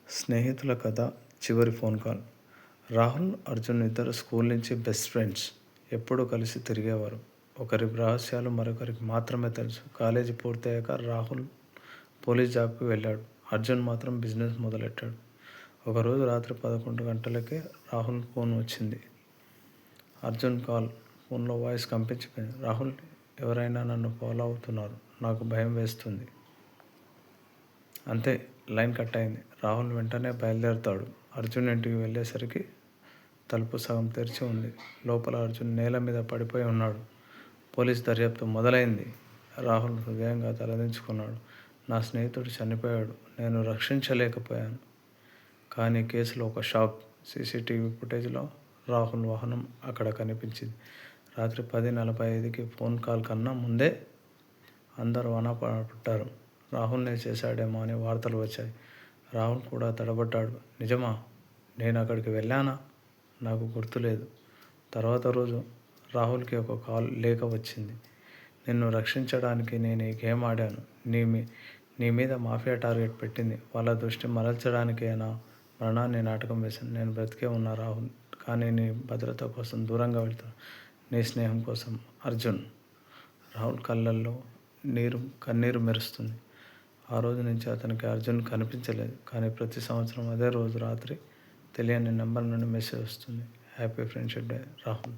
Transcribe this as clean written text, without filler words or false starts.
స్నేహితుల కథ చివరి ఫోన్ కాల్. రాహుల్, అర్జున్ ఇద్దరు స్కూల్ నుంచి బెస్ట్ ఫ్రెండ్స్. ఎప్పుడూ కలిసి తిరిగేవారు. ఒకరి రహస్యాలు మరొకరికి మాత్రమే తెలుసు. కాలేజీ పూర్తయ్యాక రాహుల్ పోలీస్ జాబ్కి వెళ్ళాడు. అర్జున్ మాత్రం బిజినెస్ మొదలెట్టాడు. ఒకరోజు రాత్రి 11 గంటలకే రాహుల్ ఫోన్ వచ్చింది. అర్జున్ కాల్. ఫోన్లో వాయిస్ కంపించిపోయింది. రాహుల్, ఎవరైనా నన్ను ఫాలో అవుతున్నారు. నాకు భయం వేస్తుంది. అంతే, లైన్ కట్ అయింది. రాహుల్ వెంటనే బయలుదేరతాడు. అర్జున్ ఇంటికి వెళ్ళేసరికి తలుపు సగం తెరిచి ఉంది. లోపల అర్జున్ నేల మీద పడిపోయి ఉన్నాడు. పోలీస్ దర్యాప్తు మొదలైంది. రాహుల్ హృదయంగా తలదించుకున్నాడు. నా స్నేహితుడు చనిపోయాడు. నేను రక్షించలేకపోయాను. కానీ కేసులో ఒక షాక్. సీసీటీవీ ఫుటేజ్లో రాహుల్ వాహనం అక్కడ కనిపించింది. రాత్రి 10:45కి ఫోన్ కాల్ కన్నా ముందే అందరూ పట్టారు. రాహుల్నే చేశాడేమో అని వార్తలు వచ్చాయి. రాహుల్ కూడా తడబడ్డాడు. నిజమా? నేను అక్కడికి వెళ్ళానా? నాకు గుర్తులేదు. తర్వాత రోజు రాహుల్కి ఒక లేఖ వచ్చింది. నిన్ను రక్షించడానికి నేను ఈ గేమ్ ఆడాను. నీ మీద మాఫియా టార్గెట్ పెట్టింది. వాళ్ళ దృష్టి మరల్చడానికే నా మరణాన్ని నాటకం వేశాను. నేను బ్రతికే ఉన్నా రాహుల్. కానీ నీ భద్రత కోసం దూరంగా వెళ్తాను. నీ స్నేహం కోసం, అర్జున్. రాహుల్ కళ్ళల్లో కన్నీరు మెరుస్తుంది. ఆ రోజు నుంచి అతనికి అర్జున్ కనిపించలేదు. కానీ ప్రతి సంవత్సరం అదే రోజు రాత్రి తెలియని నెంబర్ నుండి మెసేజ్ వస్తుంది. Happy friendship day, Rahul.